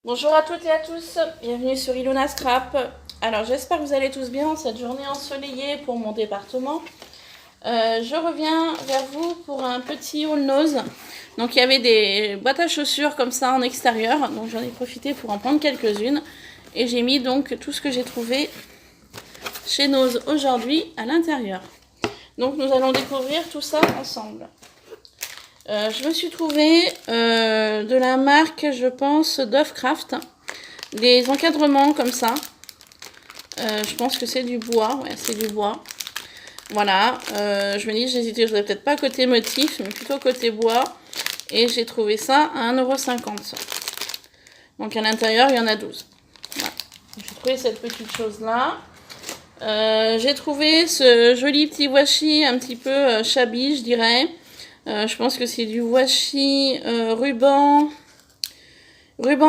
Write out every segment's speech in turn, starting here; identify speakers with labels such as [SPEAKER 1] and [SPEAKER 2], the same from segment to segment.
[SPEAKER 1] Bonjour à toutes et à tous, bienvenue sur Ilona Scrap. Alors j'espère que vous allez tous bien en cette journée ensoleillée pour mon département. Je reviens vers vous pour un petit haul nose. Donc il y avait des boîtes à chaussures comme ça en extérieur, donc j'en ai profité pour en prendre quelques-unes. Et j'ai mis donc tout ce que j'ai trouvé chez Nose aujourd'hui à l'intérieur. Donc nous allons découvrir tout ça ensemble. Je me suis trouvé de la marque, je pense, Dovecraft, des encadrements comme ça. Je pense que c'est du bois, ouais, c'est du bois. Voilà, je me dis, j'hésitais, je voudrais peut-être pas côté motif, mais plutôt côté bois. Et j'ai trouvé ça à 1,50 €. Donc à l'intérieur, il y en a 12. Voilà. J'ai trouvé cette petite chose-là. J'ai trouvé ce joli petit washi, un petit peu shabby, je dirais. Je pense que c'est du washi ruban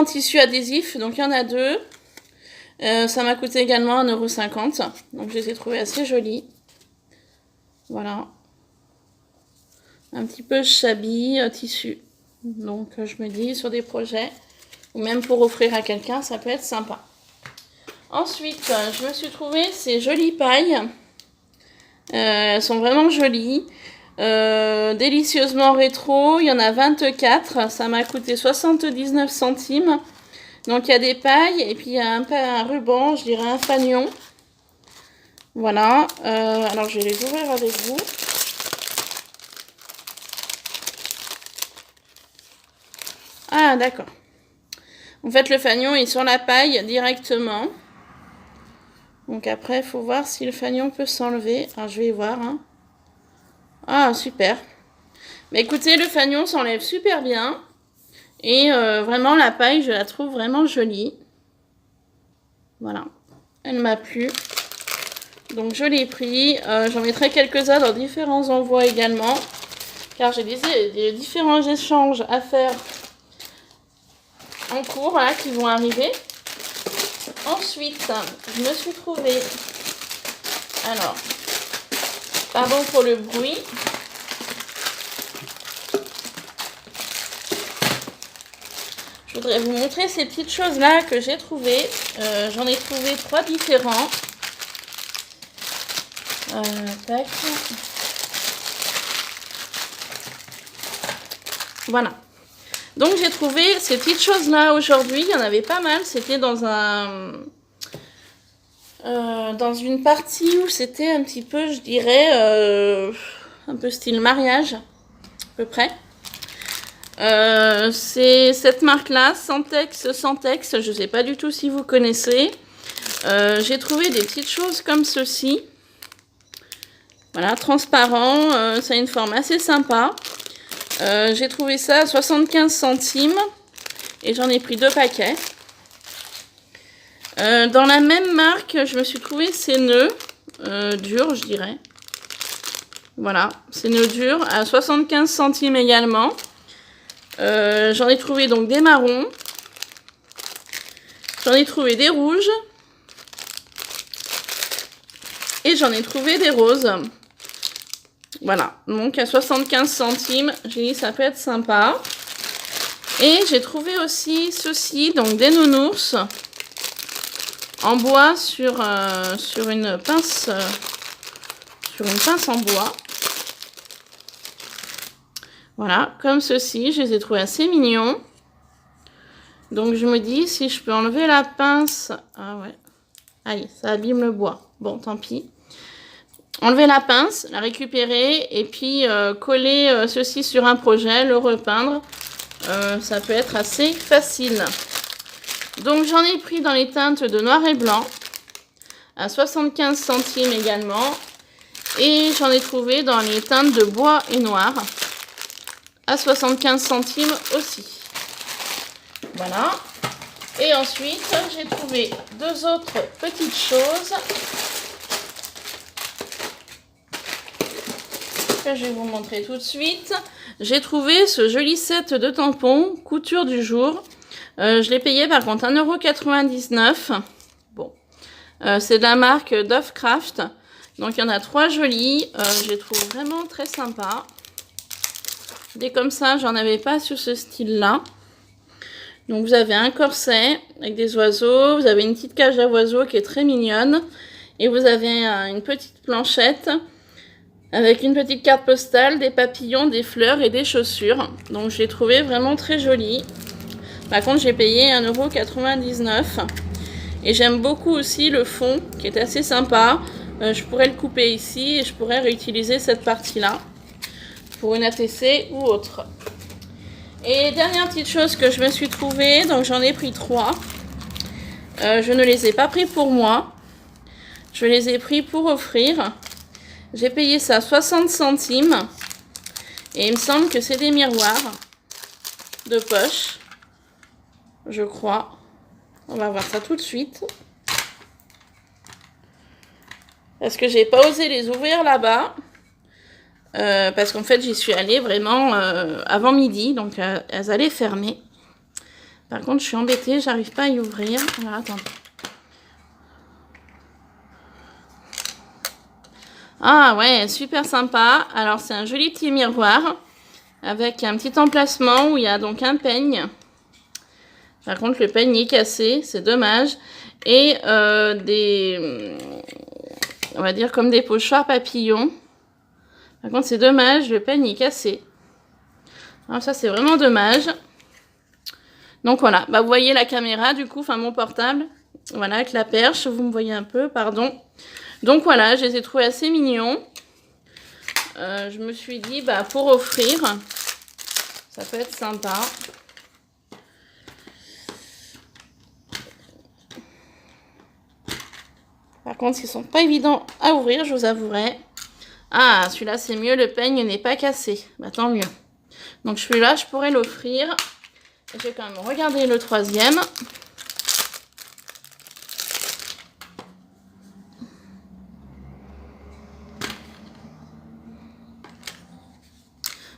[SPEAKER 1] tissu adhésif, donc il y en a deux. Ça m'a coûté également 1,50 €, donc je les ai trouvés assez jolis. Voilà. Un petit peu shabby tissu. Donc je me dis, sur des projets, ou même pour offrir à quelqu'un, ça peut être sympa. Ensuite, je me suis trouvé ces jolies pailles. Elles sont vraiment jolies. Délicieusement rétro, il y en a 24, ça m'a coûté 79 centimes. Donc il y a des pailles et puis il y a un ruban, je dirais un fanion. Voilà, alors je vais les ouvrir avec vous. Ah d'accord. En fait le fanion est sur la paille directement. Donc après il faut voir si le fanion peut s'enlever. Alors je vais voir. Hein. Ah super. Mais écoutez, le fanion s'enlève super bien. Et vraiment la paille, je la trouve vraiment jolie. Voilà. Elle m'a plu. Donc je l'ai pris. J'en mettrai quelques-uns dans différents envois également. Car j'ai des différents échanges à faire en cours là, qui vont arriver. Ensuite, je me suis trouvée... Alors, pardon pour le bruit. Je voudrais vous montrer ces petites choses là que j'ai trouvées. J'en ai trouvé 3 différents. Tac. Voilà. Donc j'ai trouvé ces petites choses là aujourd'hui. Il y en avait pas mal. C'était dans dans une partie où c'était un petit peu, je dirais, un peu style mariage, à peu près. C'est cette marque là, Santex, je ne sais pas du tout si vous connaissez. J'ai trouvé des petites choses comme ceci. Voilà, transparent, ça a une forme assez sympa. J'ai trouvé ça à 75 centimes et j'en ai pris 2 paquets. Dans la même marque, je me suis trouvé ces nœuds durs, je dirais. Voilà, ces nœuds durs à 75 centimes également. J'en ai trouvé donc des marrons. J'en ai trouvé des rouges. Et j'en ai trouvé des roses. Voilà, donc à 75 centimes, j'ai dit ça peut être sympa. Et j'ai trouvé aussi ceci, donc des nounours en bois sur une pince en bois. Voilà, comme ceci, je les ai trouvés assez mignons. Donc je me dis, si je peux enlever la pince... Ah ouais, aïe, ça abîme le bois. Bon, tant pis. Enlever la pince, la récupérer et puis coller ceci sur un projet, le repeindre. Ça peut être assez facile. Donc j'en ai pris dans les teintes de noir et blanc, à 75 centimes également. Et j'en ai trouvé dans les teintes de bois et noir, à 75 centimes aussi. Voilà. Et ensuite, j'ai trouvé 2 autres petites choses que je vais vous montrer tout de suite. J'ai trouvé ce joli set de tampons, couture du jour. Je l'ai payé par contre 1,99 €. Bon, c'est de la marque Dovecraft. Donc il y en a 3 jolis. Je les trouve vraiment très sympas. Des comme ça, j'en avais pas sur ce style-là. Donc vous avez un corset avec des oiseaux, vous avez une petite cage à oiseaux qui est très mignonne, et vous avez une petite planchette avec une petite carte postale, des papillons, des fleurs et des chaussures. Donc je l'ai trouvé vraiment très joli. Par contre j'ai payé 1,99 €. Et j'aime beaucoup aussi le fond qui est assez sympa. Je pourrais le couper ici et je pourrais réutiliser cette partie-là pour une ATC ou autre. Et dernière petite chose que je me suis trouvée, donc j'en ai pris 3. Je ne les ai pas pris pour moi. Je les ai pris pour offrir. J'ai payé ça 60 centimes. Et il me semble que c'est des miroirs de poche. Je crois. On va voir ça tout de suite. Parce que j'ai pas osé les ouvrir là-bas. Parce qu'en fait, j'y suis allée vraiment avant midi. Donc, elles allaient fermer. Par contre, je suis embêtée. J'arrive pas à y ouvrir. Alors, attendez. Ah ouais, super sympa. Alors, c'est un joli petit miroir. Avec un petit emplacement où il y a donc un peigne. Par contre, le peigne est cassé. C'est dommage. Et on va dire comme des pochoirs papillons. Par contre, c'est dommage, le peigne est cassé. Alors ça, c'est vraiment dommage. Donc voilà, bah, vous voyez la caméra du coup, enfin mon portable. Voilà, avec la perche, vous me voyez un peu, pardon. Donc voilà, je les ai trouvés assez mignons. Je me suis dit, bah, pour offrir, ça peut être sympa. Par contre, ils sont pas évidents à ouvrir, je vous avouerai. Ah, celui-là, c'est mieux, le peigne n'est pas cassé. Bah, tant mieux. Donc, celui-là, je pourrais l'offrir. Je vais quand même regarder le troisième.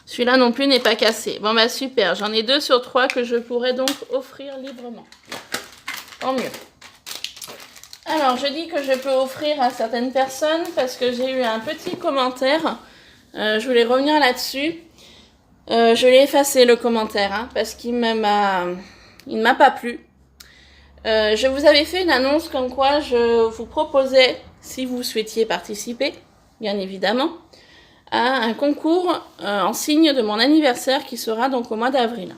[SPEAKER 1] Celui-là non plus n'est pas cassé. Bon, bah, super. J'en ai 2 sur 3 que je pourrais donc offrir librement. Tant mieux. Alors, je dis que je peux offrir à certaines personnes parce que j'ai eu un petit commentaire. Je voulais revenir là-dessus. Je l'ai effacé le commentaire hein, parce qu'il ne m'a pas plu. Je vous avais fait une annonce comme quoi je vous proposais, si vous souhaitiez participer, bien évidemment, à un concours en signe de mon anniversaire qui sera donc au mois d'avril.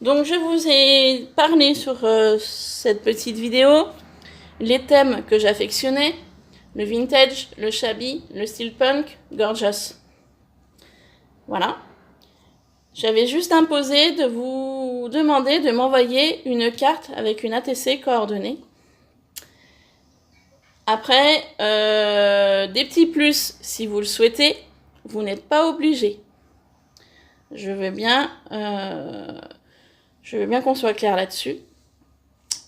[SPEAKER 1] Donc je vous ai parlé sur cette petite vidéo les thèmes que j'affectionnais, le vintage, le shabby, le style punk, gorgeous. Voilà. J'avais juste imposé de vous demander de m'envoyer une carte avec une ATC coordonnée. Après, des petits plus si vous le souhaitez, vous n'êtes pas obligé. Je veux bien qu'on soit clair là-dessus.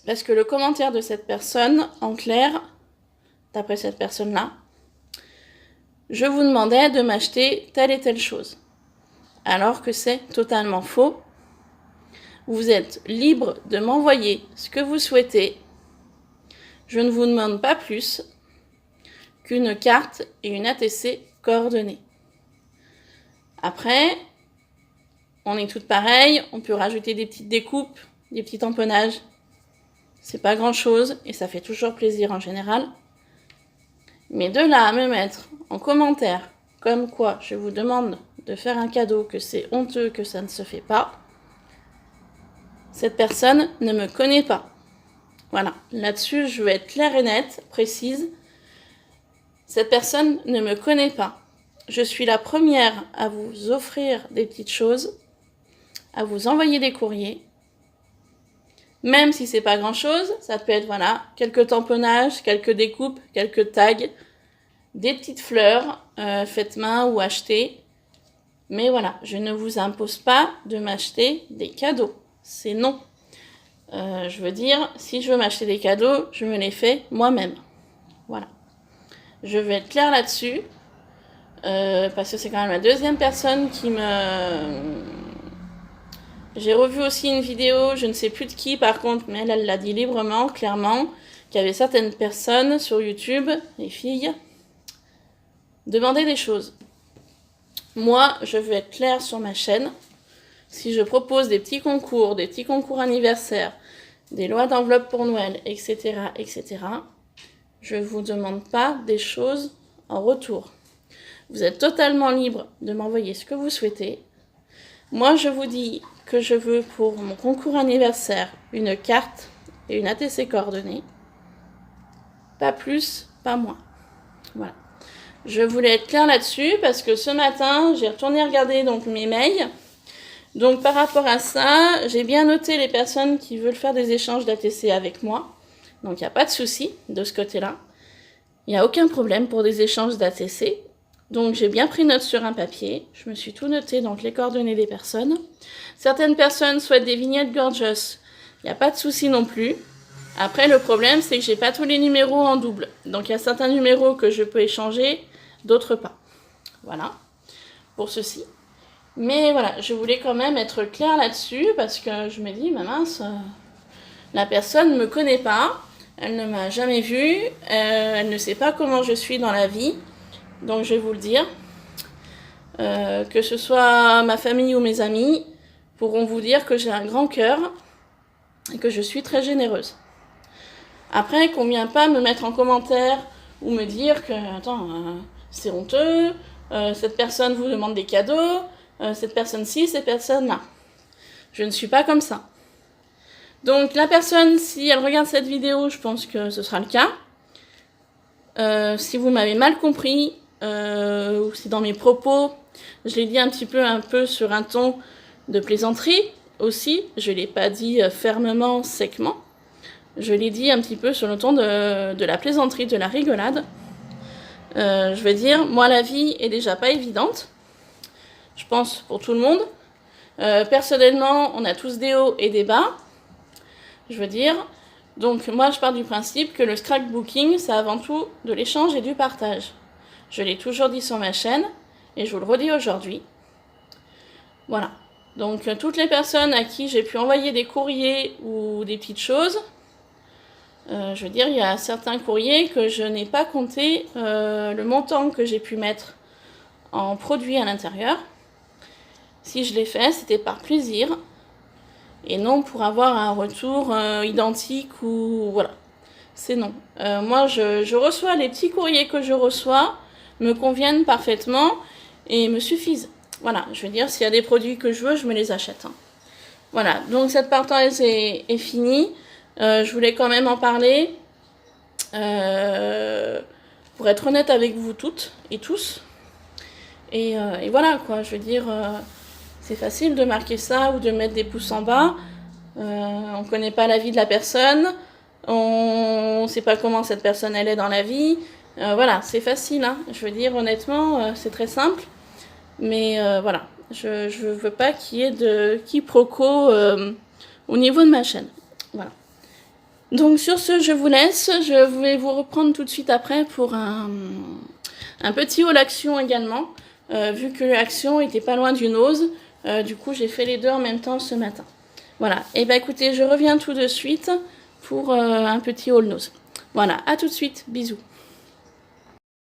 [SPEAKER 1] Parce que le commentaire de cette personne, en clair, d'après cette personne-là, je vous demandais de m'acheter telle et telle chose. Alors que c'est totalement faux. Vous êtes libre de m'envoyer ce que vous souhaitez. Je ne vous demande pas plus qu'une carte et une ATC coordonnée. Après, on est toutes pareilles. On peut rajouter des petites découpes, des petits tamponnages. C'est pas grand chose et ça fait toujours plaisir en général. Mais de là à me mettre en commentaire comme quoi je vous demande de faire un cadeau, que c'est honteux, que ça ne se fait pas, cette personne ne me connaît pas. Voilà, là-dessus je veux être claire et nette, précise. Cette personne ne me connaît pas. Je suis la première à vous offrir des petites choses, à vous envoyer des courriers. Même si c'est pas grand chose, ça peut être voilà, quelques tamponnages, quelques découpes, quelques tags, des petites fleurs faites main ou achetées. Mais voilà, je ne vous impose pas de m'acheter des cadeaux. C'est non. Je veux dire, si je veux m'acheter des cadeaux, je me les fais moi-même. Voilà. Je vais être claire là-dessus. Parce que c'est quand même la deuxième personne qui me... J'ai revu aussi une vidéo, je ne sais plus de qui par contre, mais elle l'a dit librement, clairement, qu'il y avait certaines personnes sur YouTube, les filles, demandaient des choses. Moi, je veux être claire sur ma chaîne. si je propose des petits concours anniversaires, des lois d'enveloppe pour Noël, etc., etc., je ne vous demande pas des choses en retour. Vous êtes totalement libre de m'envoyer ce que vous souhaitez. Moi, je vous dis que je veux pour mon concours anniversaire une carte et une ATC coordonnée. Pas plus, pas moins. Voilà. Je voulais être claire là-dessus parce que ce matin, j'ai retourné regarder donc mes mails. Donc par rapport à ça, j'ai bien noté les personnes qui veulent faire des échanges d'ATC avec moi. Donc il n'y a pas de souci de ce côté-là. Il n'y a aucun problème pour des échanges d'ATC. Donc j'ai bien pris note sur un papier. Je me suis tout noté, donc les coordonnées des personnes. Certaines personnes souhaitent des vignettes gorgeous. Il n'y a pas de souci non plus. Après, le problème, c'est que j'ai pas tous les numéros en double. Donc il y a certains numéros que je peux échanger, d'autres pas. Voilà, pour ceci. Mais voilà, je voulais quand même être claire là-dessus parce que je me dis, ma mince, la personne ne me connaît pas, elle ne m'a jamais vue, elle ne sait pas comment je suis dans la vie. Donc je vais vous le dire, que ce soit ma famille ou mes amis, pourront vous dire que j'ai un grand cœur et que je suis très généreuse. Après, qu'on ne vient pas me mettre en commentaire ou me dire que, attends, c'est honteux, cette personne vous demande des cadeaux, cette personne-ci, cette personne-là. Je ne suis pas comme ça. Donc la personne, si elle regarde cette vidéo, je pense que ce sera le cas. Si vous m'avez mal compris, ou si dans mes propos, je l'ai dit un peu sur un ton de plaisanterie aussi, je ne l'ai pas dit fermement, sèchement. Je l'ai dit un petit peu sur le ton de la plaisanterie, de la rigolade. Je veux dire, moi la vie est déjà pas évidente. Je pense pour tout le monde. Personnellement, on a tous des hauts et des bas. Je veux dire, donc moi je pars du principe que le scrapbooking, c'est avant tout de l'échange et du partage. Je l'ai toujours dit sur ma chaîne et je vous le redis aujourd'hui. Voilà. Donc toutes les personnes à qui j'ai pu envoyer des courriers ou des petites choses, je veux dire, il y a certains courriers que je n'ai pas compté le montant que j'ai pu mettre en produits à l'intérieur. Si je l'ai fait, c'était par plaisir et non pour avoir un retour identique ou voilà. C'est non. Moi, je reçois les petits courriers que je reçois, me conviennent parfaitement et me suffisent. Voilà, je veux dire, s'il y a des produits que je veux, je me les achète. Hein. Voilà, donc cette parenthèse est finie. Je voulais quand même en parler pour être honnête avec vous toutes et tous. Et voilà, quoi, je veux dire, c'est facile de marquer ça ou de mettre des pouces en bas. On ne connaît pas la vie de la personne, on ne sait pas comment cette personne elle est dans la vie. Voilà, c'est facile, hein. Je veux dire, honnêtement, c'est très simple. Mais voilà, je ne veux pas qu'il y ait de quiproquo au niveau de ma chaîne. Voilà. Donc sur ce, je vous laisse. Je vais vous reprendre tout de suite après pour un petit haul action également. Vu que l'action était pas loin du nose, du coup j'ai fait les deux en même temps ce matin. Voilà, et ben écoutez, je reviens tout de suite pour un petit haul nose. Voilà, à tout de suite, bisous.